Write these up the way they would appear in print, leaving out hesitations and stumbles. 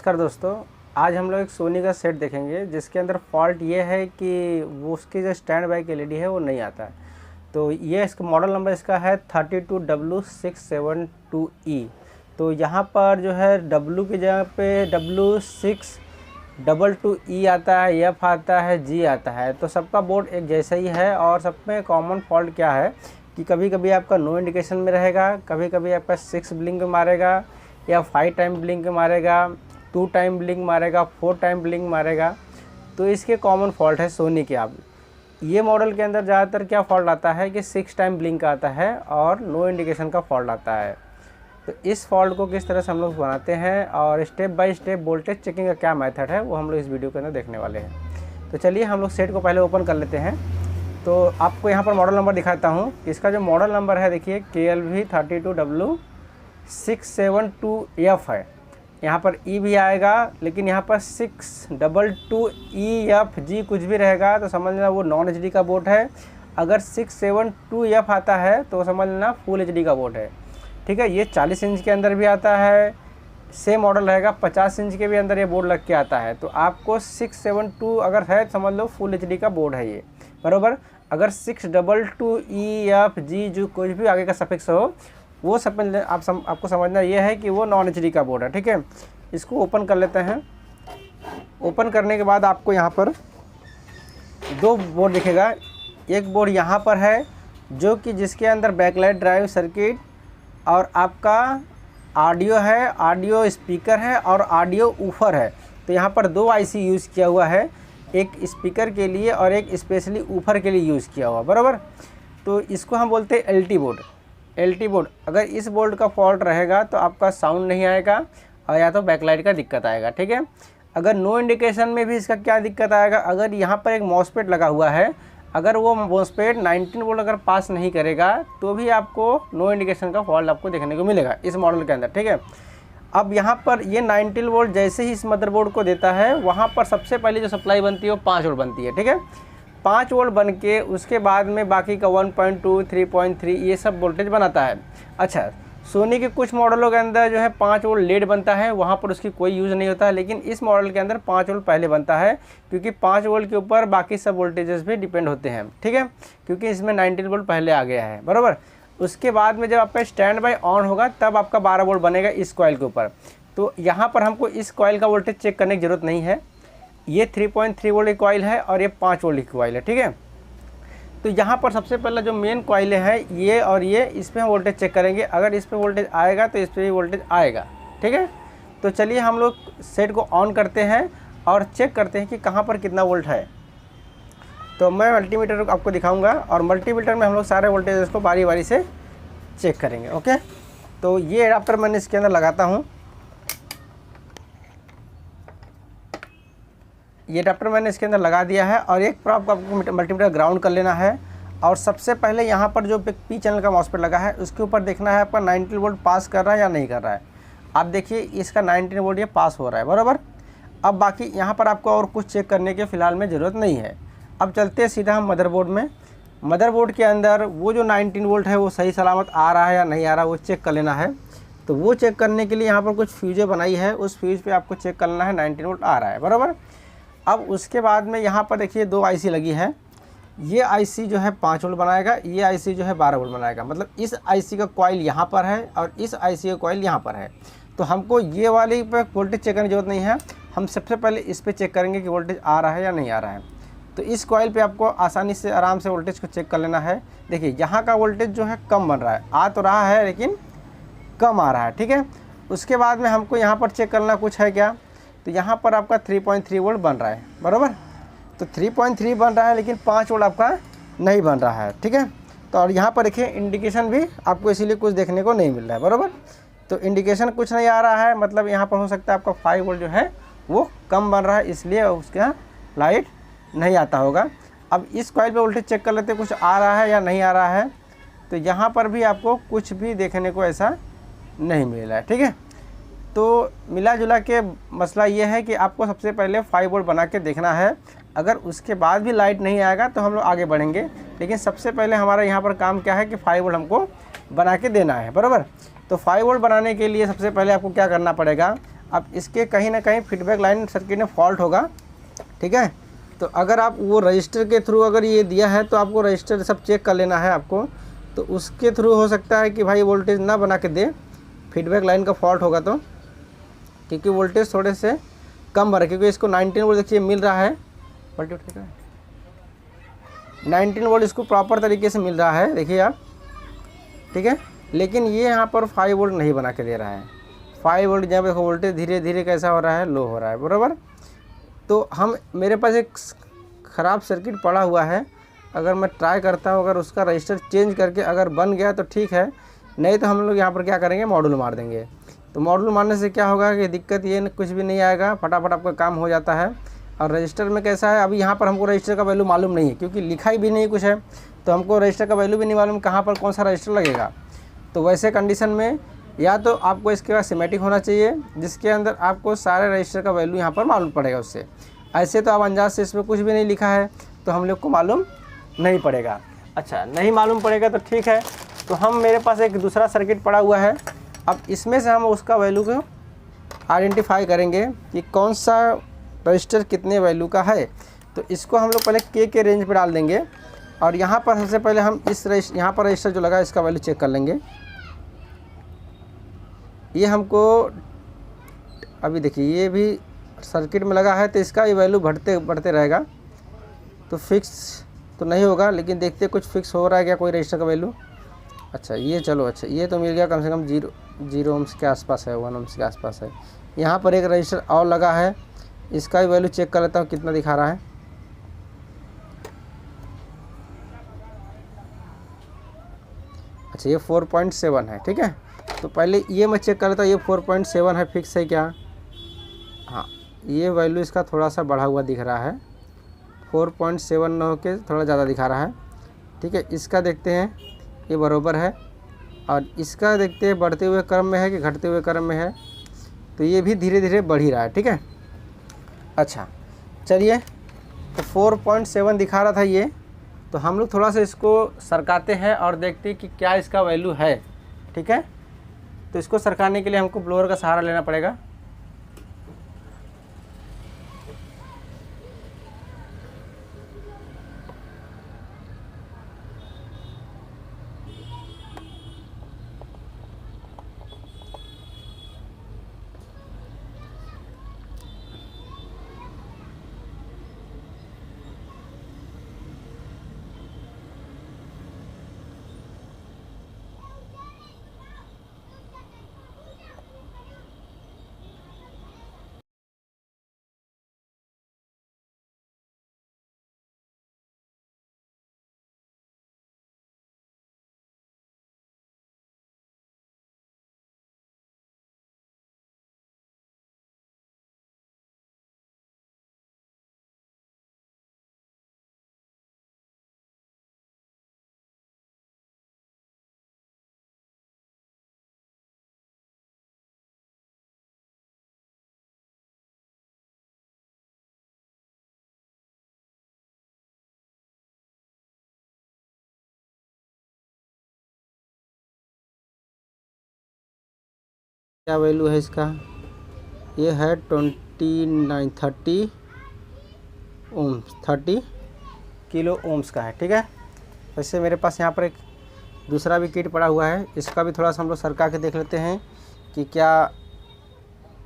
नमस्कार दोस्तों, आज हम लोग एक सोनी का सेट देखेंगे जिसके अंदर फॉल्ट ये है कि वो उसकी जो स्टैंड बाई की एलईडी है वो नहीं आता है। तो ये इसका मॉडल नंबर इसका है 32W672E। तो यहाँ पर जो है W की जगह पे W622E आता है, F आता है, G आता है। तो सबका बोर्ड एक जैसा ही है और सब में कॉमन फॉल्ट क्या है कि कभी कभी आपका नो इंडिकेशन में रहेगा, कभी कभी आपका 6 ब्लिंक मारेगा या 5 टाइम ब्लिंक मारेगा, 2 टाइम ब्लिंक मारेगा, 4 टाइम ब्लिंक मारेगा। तो इसके कॉमन फॉल्ट है सोनी के। आप ये मॉडल के अंदर ज़्यादातर क्या फॉल्ट आता है कि 6 टाइम ब्लिंक आता है और नो इंडिकेशन का फॉल्ट आता है। तो इस फॉल्ट को किस तरह से हम लोग बनाते हैं और step by step voltage checking का क्या मेथड है वो हम लोग इस वीडियो के अंदर देखने वाले हैं। तो चलिए हम लोग सेट को पहले ओपन कर लेते हैं। तो आपको यहाँ पर मॉडल नंबर दिखाता हूँ। इसका जो मॉडल नंबर है देखिए KLV32W672F है। यहाँ पर E भी आएगा, लेकिन यहाँ पर 622EFG कुछ भी रहेगा तो समझ लेना वो नॉन HD का बोर्ड है। अगर 672F आता है तो समझ लेना फुल HD का बोर्ड है। ठीक है, ये 40 इंच के अंदर भी आता है, सेम मॉडल रहेगा 50 इंच के भी अंदर ये बोर्ड लग के आता है। तो आपको 672 अगर है समझ लो फुल HD का बोर्ड है ये, बराबर। अगर 622EFG जो कुछ भी आगे का सफिक्स हो वो समझ आपको समझना ये है कि वो नॉन HD का बोर्ड है। ठीक है, इसको ओपन कर लेते हैं। ओपन करने के बाद आपको यहाँ पर दो बोर्ड दिखेगा। एक बोर्ड यहाँ पर है जो कि जिसके अंदर बैकलाइट ड्राइव सर्किट और आपका ऑडियो है, ऑडियो स्पीकर है और ऑडियो ऊफर है। तो यहाँ पर दो IC यूज़ किया हुआ है, एक स्पीकर के लिए और एक स्पेशली ऊफर के लिए यूज़ किया हुआ, बराबर। तो इसको हम बोलते हैं LT बोर्ड। LT बोर्ड अगर इस बोर्ड का फॉल्ट रहेगा तो आपका साउंड नहीं आएगा और या तो बैकलाइट का दिक्कत आएगा। ठीक है, अगर नो इंडिकेशन में भी इसका क्या दिक्कत आएगा, अगर यहाँ पर एक मॉसफेट लगा हुआ है, अगर वो मॉसफेट 19 वोल्ट अगर पास नहीं करेगा तो भी आपको नो इंडिकेशन का फॉल्ट आपको देखने को मिलेगा इस मॉडल के अंदर। ठीक है, अब यहाँ पर ये 19 वोल्ट जैसे ही इस मदरबोर्ड को देता है वहाँ पर सबसे पहले जो सप्लाई बनती है वो 5 वोल्ट बनती है। ठीक है, 5 वोल्ट बन के उसके बाद में बाकी का 1.2, 3.3 ये सब वोल्टेज बनाता है। अच्छा, सोनी के कुछ मॉडलों के अंदर जो है 5 वोल्ट लेट बनता है, वहाँ पर उसकी कोई यूज़ नहीं होता है, लेकिन इस मॉडल के अंदर 5 वोल्ट पहले बनता है क्योंकि 5 वोल्ट के ऊपर बाकी सब वोल्टेजेस भी डिपेंड होते हैं। ठीक है, क्योंकि इसमें 19 वोल्ट पहले आ गया है, बराबर। उसके बाद में जब आपका स्टैंड बाय ऑन होगा तब आपका 12 वोल्ट बनेगा इस कॉइल के ऊपर। तो यहाँ पर हमको इस कॉइल का वोल्टेज चेक करने की ज़रूरत नहीं है। ये 3.3 वोल्ट की कॉइल है और ये 5 वोल्ट की कॉइल है। ठीक है, तो यहाँ पर सबसे पहला जो मेन कॉइलें हैं ये और ये, इस पर हम वोल्टेज चेक करेंगे। अगर इस पर वोल्टेज आएगा तो इस पर भी वोल्टेज आएगा। ठीक है, तो चलिए हम लोग सेट को ऑन करते हैं और चेक करते हैं कि कहाँ पर कितना वोल्ट है। तो मैं मल्टीमीटर आपको दिखाऊंगा और मल्टीमीटर में हम लोग सारे वोल्टेज को बारी बारी से चेक करेंगे। ओके, तो ये एडाप्टर मैंने इसके अंदर लगाता हूँ। ये एडाप्टर मैंने इसके अंदर लगा दिया है और एक पर आपको मल्टीमीटर ग्राउंड कर लेना है। और सबसे पहले यहाँ पर जो P चैनल का मॉसफेट लगा है उसके ऊपर देखना है आपका 19 वोल्ट पास कर रहा है या नहीं कर रहा है। आप देखिए इसका 19 वोल्ट ये पास हो रहा है, बराबर। अब बाकी यहाँ पर आपको और कुछ चेक करने की फ़िलहाल में ज़रूरत नहीं है। अब चलते हैं सीधा हम मदरबोर्ड में। मदरबोर्ड के अंदर वो जो 19 वोल्ट है वो सही सलामत आ रहा है या नहीं आ रहा है वो चेक कर लेना है। तो वो चेक करने के लिए यहाँ पर कुछ फ्यूज़ें बनाई है, उस फ्यूज़ पर आपको चेक करना है 19 वोल्ट आ रहा है, बराबर। अब उसके बाद में यहाँ पर देखिए दो IC लगी है। ये IC जो है 5 वोल्ट बनाएगा, ये IC जो है 12 वोल्ट बनाएगा। मतलब इस IC का कॉइल यहाँ पर है और इस IC का कॉइल यहाँ पर है। तो हमको ये वाली पे वोल्टेज चेक करने की जरूरत नहीं है। हम सबसे पहले इस पे चेक करेंगे कि वोल्टेज आ रहा है या नहीं आ रहा है। तो इस कॉइल पे आपको आसानी से आराम से वोल्टेज को चेक कर लेना है। देखिए यहाँ का वोल्टेज जो है कम बन रहा है, आ तो रहा है लेकिन कम आ रहा है। ठीक है, उसके बाद में हमको यहाँ पर चेक करना कुछ है क्या, तो यहाँ पर आपका 3.3 वोल्ट बन रहा है, बराबर। तो 3.3 बन रहा है लेकिन 5 वोल्ट आपका नहीं बन रहा है। ठीक है, तो और यहाँ पर देखिए इंडिकेशन भी आपको इसीलिए कुछ देखने को नहीं मिल रहा है, बराबर। तो इंडिकेशन कुछ नहीं आ रहा है, मतलब यहाँ पर हो सकता है आपका 5 वोल्ट जो है वो कम बन रहा है, इसलिए उसका लाइट नहीं आता होगा। अब इस कॉइल पे वोल्टेज चेक कर लेते हैं कुछ आ रहा है या नहीं आ रहा है। तो यहाँ पर भी आपको कुछ भी देखने को ऐसा नहीं मिल रहा है। ठीक है, तो मिला जुला के मसला ये है कि आपको सबसे पहले 5 वोल्ट बना के देखना है। अगर उसके बाद भी लाइट नहीं आएगा तो हम लोग आगे बढ़ेंगे, लेकिन सबसे पहले हमारा यहाँ पर काम क्या है कि 5 वोल्ट हमको बना के देना है, बराबर। तो 5 वोल्ट बनाने के लिए सबसे पहले आपको क्या करना पड़ेगा, अब इसके कहीं ना कहीं फीडबैक लाइन सर्किट में फॉल्ट होगा, ठीक है। तो अगर आप वो रजिस्टर के थ्रू अगर ये दिया है तो आपको रजिस्टर सब चेक कर लेना है आपको, तो उसके थ्रू हो सकता है कि भाई वोल्टेज ना बना के दे, फीडबैक लाइन का फॉल्ट होगा तो, क्योंकि वोल्टेज थोड़े से कम भर, क्योंकि इसको 19 वोल्ट देखिए मिल रहा है, 19 वोल्ट इसको प्रॉपर तरीके से मिल रहा है, देखिए आप, ठीक है। लेकिन ये यहाँ पर 5 वोल्ट नहीं बना के दे रहा है। 5 वोल्ट जहाँ पे वोल्टेज धीरे धीरे कैसा हो रहा है, लो हो रहा है, बराबर। तो हम मेरे पास एक ख़राब सर्किट पड़ा हुआ है, अगर मैं ट्राई करता हूँ, अगर उसका रजिस्टर चेंज करके अगर बन गया तो ठीक है, नहीं तो हम लोग यहाँ पर क्या करेंगे, मॉड्यूल मार देंगे। तो मॉड्यूल मारने से क्या होगा कि दिक्कत ये कुछ भी नहीं आएगा, फटाफट आपका काम हो जाता है। और रजिस्टर में कैसा है, अभी यहाँ पर हमको रजिस्टर का वैल्यू मालूम नहीं है, क्योंकि लिखा ही भी नहीं कुछ है, तो हमको रजिस्टर का वैल्यू भी नहीं मालूम कहाँ पर कौन सा रजिस्टर लगेगा। तो वैसे कंडीशन में या तो आपको इसके बाद सिमेटिक होना चाहिए, जिसके अंदर आपको सारे रजिस्टर का वैल्यू यहाँ पर मालूम पड़ेगा उससे। ऐसे तो आप अंदाज से इसमें कुछ भी नहीं लिखा है तो हम लोग को मालूम नहीं पड़ेगा। अच्छा, नहीं मालूम पड़ेगा तो ठीक है। तो हम मेरे पास एक दूसरा सर्किट पड़ा हुआ है, अब इसमें से हम उसका वैल्यू को आइडेंटिफाई करेंगे कि कौन सा रजिस्टर कितने वैल्यू का है। तो इसको हम लोग पहले के रेंज पे डाल देंगे, और यहाँ पर सबसे पहले हम यहाँ पर रजिस्टर जो लगा है इसका वैल्यू चेक कर लेंगे। ये हमको अभी देखिए, ये भी सर्किट में लगा है तो इसका ये वैल्यू बढ़ते रहेगा, तो फिक्स तो नहीं होगा, लेकिन देखते कुछ फिक्स हो रहा है क्या कोई रजिस्टर का वैल्यू। अच्छा ये चलो, अच्छा ये तो मिल गया, कम से कम 0 ओम्स के आसपास है, 1 ओम्स के आसपास है। यहाँ पर एक रजिस्टर और लगा है, इसका भी वैल्यू चेक कर लेता हूँ कितना दिखा रहा है। अच्छा ये 4.7 है, ठीक है। तो पहले ये मैं चेक कर लेता हूँ, ये 4.7 है, फिक्स है क्या। हाँ, ये वैल्यू इसका थोड़ा सा बढ़ा हुआ दिख रहा है, 4.7 न होकर थोड़ा ज़्यादा दिखा रहा है, ठीक है। इसका देखते हैं, ये बराबर है, और इसका देखते हैं बढ़ते हुए क्रम में है कि घटते हुए क्रम में है। तो ये भी धीरे धीरे बढ़ ही रहा है, ठीक है। अच्छा चलिए, तो 4.7 दिखा रहा था ये, तो हम लोग थोड़ा सा इसको सरकाते हैं और देखते हैं कि क्या इसका वैल्यू है, ठीक है। तो इसको सरकाने के लिए हमको ब्लोअर का सहारा लेना पड़ेगा। क्या वैल्यू है इसका, ये है 30 ओम्स, 30 किलो ओम्स का है, ठीक है। वैसे मेरे पास यहाँ पर एक दूसरा भी किट पड़ा हुआ है, इसका भी थोड़ा सा हम लोग सरका के देख लेते हैं कि क्या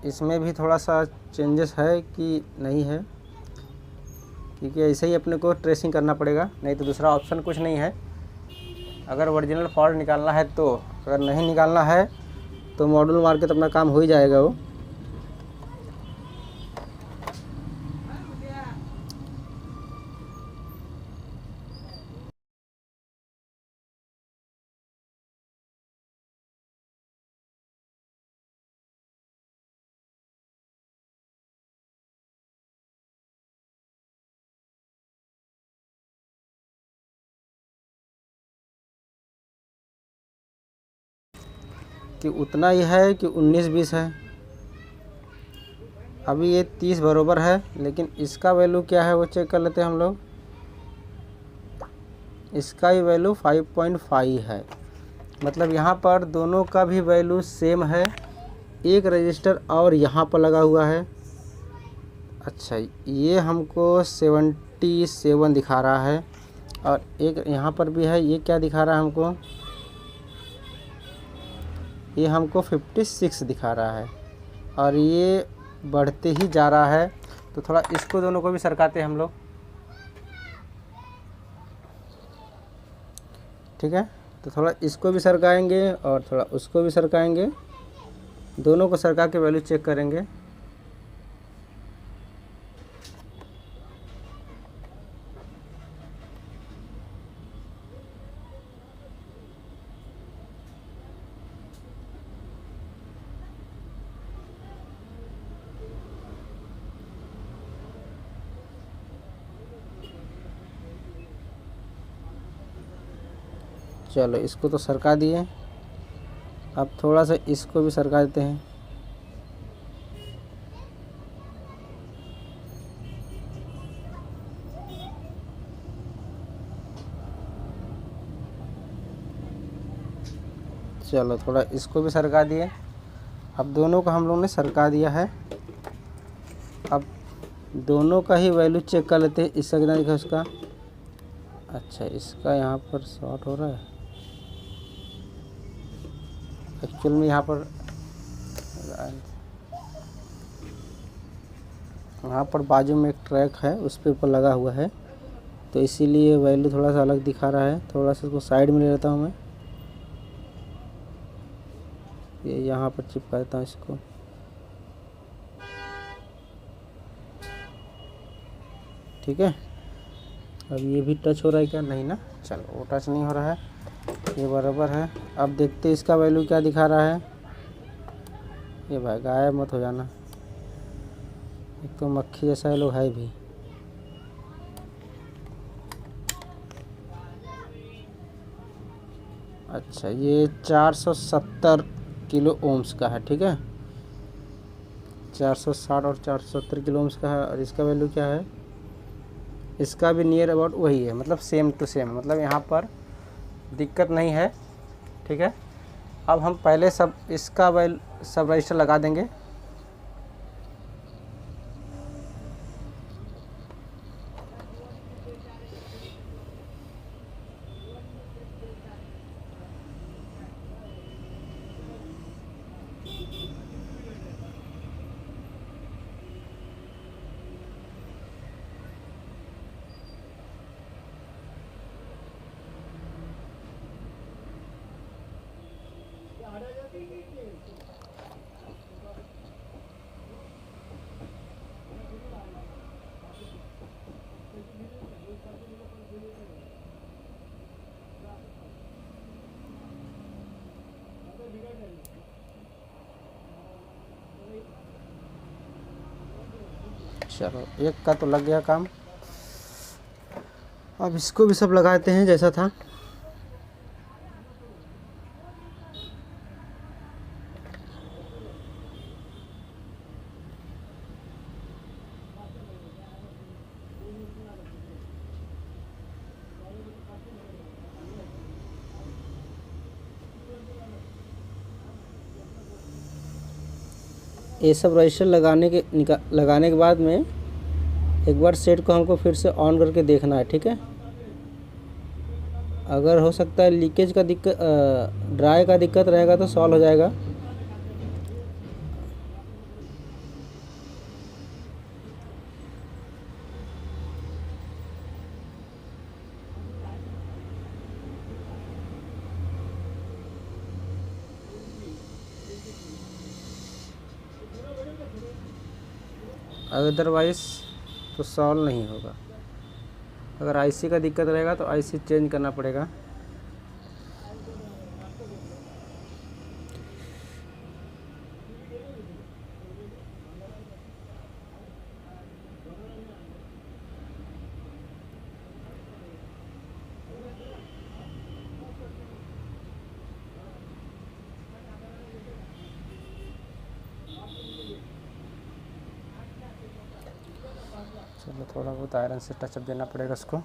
इसमें भी थोड़ा सा चेंजेस है कि नहीं है, क्योंकि ऐसे ही अपने को ट्रेसिंग करना पड़ेगा, नहीं तो दूसरा ऑप्शन कुछ नहीं है। अगर ओरिजिनल फॉल्ट निकालना है तो, अगर नहीं निकालना है तो मॉड्यूल मार के तो अपना काम हो ही जाएगा वो। कि उतना ही है कि 19-20 है, अभी ये 30 बराबर है, लेकिन इसका वैल्यू क्या है वो चेक कर लेते हैं हम लोग। इसका ही वैल्यू 5.5 है, मतलब यहाँ पर दोनों का भी वैल्यू सेम है, एक रजिस्टर और यहाँ पर लगा हुआ है। अच्छा, ये हमको 77 दिखा रहा है, और एक यहाँ पर भी है। ये क्या दिखा रहा है हमको? ये हमको 56 दिखा रहा है, और ये बढ़ते ही जा रहा है। तो थोड़ा इसको दोनों को भी सरकाते हैं हम लोग, ठीक है। तो थोड़ा इसको भी सरकाएंगे और थोड़ा उसको भी सरकाएंगे, दोनों को सरका के वैल्यू चेक करेंगे। चलो, इसको तो सरका दिए, अब थोड़ा सा इसको भी सरका देते हैं। चलो, थोड़ा इसको भी सरका दिए। अब दोनों को हम लोगों ने सरका दिया है। अब दोनों का ही वैल्यू चेक कर लेते हैं। इसका कितना दिखा उसका? अच्छा, इसका यहाँ पर शॉर्ट हो रहा है। एक्चुअल में यहाँ पर बाजू में एक ट्रैक है, उस पे ऊपर लगा हुआ है, तो इसीलिए वैल्यू थोड़ा सा अलग दिखा रहा है। थोड़ा सा इसको साइड में ले लेता हूँ मैं, ये यहाँ पर चिपका देता हूँ इसको। ठीक है, अब ये भी टच हो रहा है क्या? नहीं ना, चलो वो टच नहीं हो रहा है, ये बराबर है। अब देखते हैं इसका वैल्यू क्या दिखा रहा है। ये भाई गायब मत हो जाना, एक तो मक्खी जैसा ये लोग है भी। अच्छा, ये 470 किलो ओम्स का है, ठीक है। 460 और 470 किलो ओम्स का है। और इसका वैल्यू क्या है? इसका भी नियर अबाउट वही है, मतलब सेम टू सेम, मतलब यहाँ पर दिक्कत नहीं है, ठीक है। अब हम पहले सब इसका सब रजिस्टर लगा देंगे। चलो, एक का तो लग गया काम। अब इसको भी सब लगाते हैं जैसा था। ये सब रजिस्टर लगाने के बाद में एक बार सेट को हमको फिर से ऑन करके देखना है, ठीक है। अगर हो सकता है लीकेज का दिक्कत, ड्राई का दिक्कत रहेगा तो सॉल्व हो जाएगा। अदरवाइज़ तो सॉल्व नहीं होगा। अगर आईसी का दिक्कत रहेगा तो आईसी चेंज करना पड़ेगा। चलो, थोड़ा बहुत आयरन से टचअप देना पड़ेगा उसको।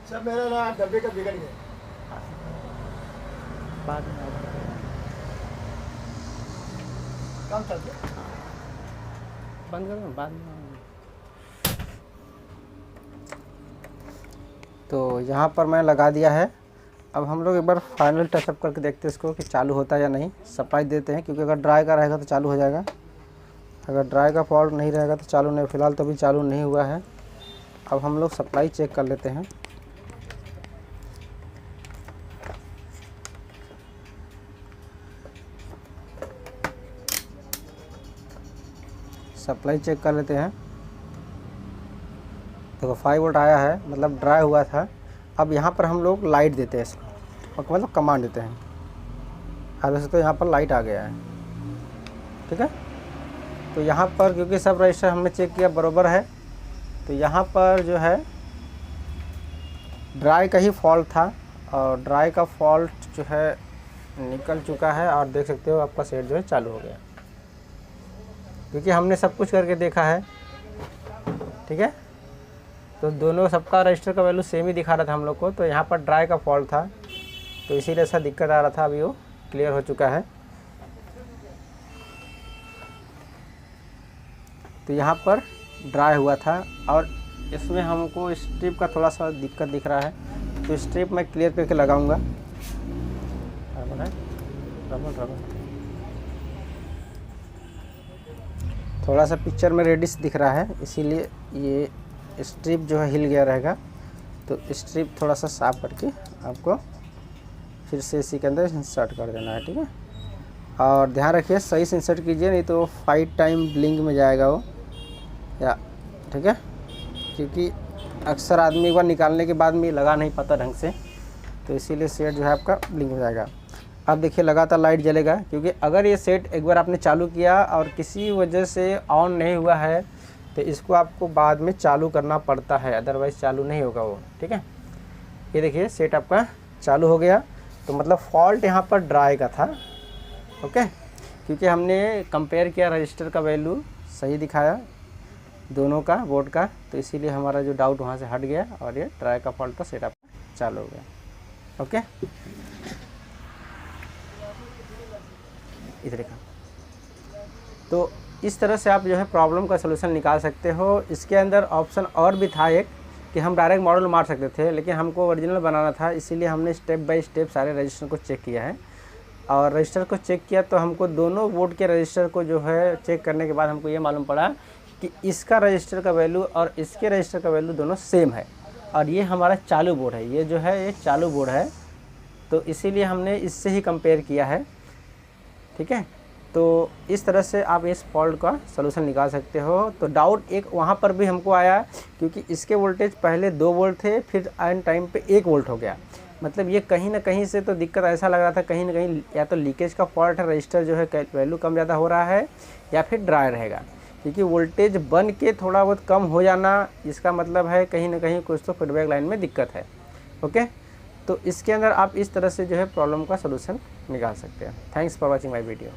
सब मेरा ना डब्बे का बिगड़ गया। बाद में काम चल गया। बंद कर दो बाद में। तो यहाँ पर मैं लगा दिया है। अब हम लोग एक बार फाइनल टचअप करके देखते हैं इसको कि चालू होता है या नहीं। सप्लाई देते हैं, क्योंकि अगर ड्राई का रहेगा तो चालू हो जाएगा, अगर ड्राई का फॉल्ट नहीं रहेगा तो चालू नहीं। फ़िलहाल तो अभी चालू नहीं हुआ है। अब हम लोग सप्लाई चेक कर लेते हैं। सप्लाई चेक कर लेते हैं। देखो 5 वोल्ट आया है, मतलब ड्राई हुआ था। अब यहाँ पर हम लोग लाइट देते हैं इसको, और मतलब कमांड देते हैं। आप देख सकते हो यहाँ पर लाइट आ गया है, ठीक है। तो यहाँ पर क्योंकि सब रजिस्टर हमने चेक किया बरोबर है, तो यहाँ पर जो है ड्राई का ही फॉल्ट था, और ड्राई का फॉल्ट जो है निकल चुका है। और देख सकते हो आपका सेट जो है चालू हो गया, क्योंकि हमने सब कुछ करके देखा है, ठीक है। तो दोनों सबका रजिस्टर का वैल्यू सेम ही दिखा रहा था हम लोग को। तो यहाँ पर ड्राई का फॉल्ट था, तो इसीलिए ऐसा दिक्कत आ रहा था। अभी वो क्लियर हो चुका है। तो यहाँ पर ड्राई हुआ था, और इसमें हमको स्ट्रिप का थोड़ा सा दिक्कत दिख रहा है। तो स्ट्रिप मैं क्लियर करके लगाऊंगा। रबर थोड़ा सा पिक्चर में रेडिश दिख रहा है, इसीलिए ये स्ट्रिप जो है हिल गया रहेगा। तो स्ट्रिप थोड़ा सा साफ करके आपको फिर से इसी के अंदर इंसर्ट कर देना है, ठीक है। और ध्यान रखिए सही से इंसर्ट कीजिए, नहीं तो 5 टाइम ब्लिंक में जाएगा वो, या ठीक है। क्योंकि अक्सर आदमी एक बार निकालने के बाद में लगा नहीं पाता ढंग से, तो इसीलिए सेट जो है आपका ब्लिंक हो जाएगा। अब देखिए लगातार लाइट जलेगा, क्योंकि अगर ये सेट एक बार आपने चालू किया और किसी वजह से ऑन नहीं हुआ है, तो इसको आपको बाद में चालू करना पड़ता है, अदरवाइज़ चालू नहीं होगा वो, ठीक है। ये देखिए सेट आपका चालू हो गया। तो मतलब फॉल्ट यहाँ पर ड्राई का था, ओके। क्योंकि हमने कंपेयर किया, रजिस्टर का वैल्यू सही दिखाया दोनों का, बोर्ड का, तो इसीलिए हमारा जो डाउट वहाँ से हट गया, और ये ड्राई का फॉल्ट था, सेट आपका चालू हो गया, ओके। इधर का तो इस तरह से आप जो है प्रॉब्लम का सलूशन निकाल सकते हो। इसके अंदर ऑप्शन और भी था एक, कि हम डायरेक्ट मॉडल मार सकते थे, लेकिन हमको ओरिजिनल बनाना था, इसीलिए हमने स्टेप बाय स्टेप सारे रजिस्टर को चेक किया है। और रजिस्टर को चेक किया तो हमको दोनों बोर्ड के रजिस्टर को जो है चेक करने के बाद हमको ये मालूम पड़ा कि इसका रजिस्टर का वैल्यू और इसके रजिस्टर का वैल्यू दोनों सेम है, और ये हमारा चालू बोर्ड है, ये जो है ये चालू बोर्ड है। तो इसीलिए हमने इससे ही कंपेयर किया है, ठीक है। तो इस तरह से आप इस फॉल्ट का सलूशन निकाल सकते हो। तो डाउट एक वहाँ पर भी हमको आया, क्योंकि इसके वोल्टेज पहले 2 वोल्ट थे, फिर एंड टाइम पे 1 वोल्ट हो गया। मतलब ये कहीं ना कहीं से तो दिक्कत ऐसा लग रहा था, कहीं ना कहीं या तो लीकेज का फॉल्ट है, रजिस्टर जो है वैल्यू कम ज़्यादा हो रहा है, या फिर ड्राई रहेगा। क्योंकि वोल्टेज बन के थोड़ा बहुत कम हो जाना, इसका मतलब है कहीं ना कहीं कुछ तो फीडबैक लाइन में दिक्कत है, ओके। तो इसके अंदर आप इस तरह से जो है प्रॉब्लम का सलूशन निकाल सकते हैं। Thanks for watching my video.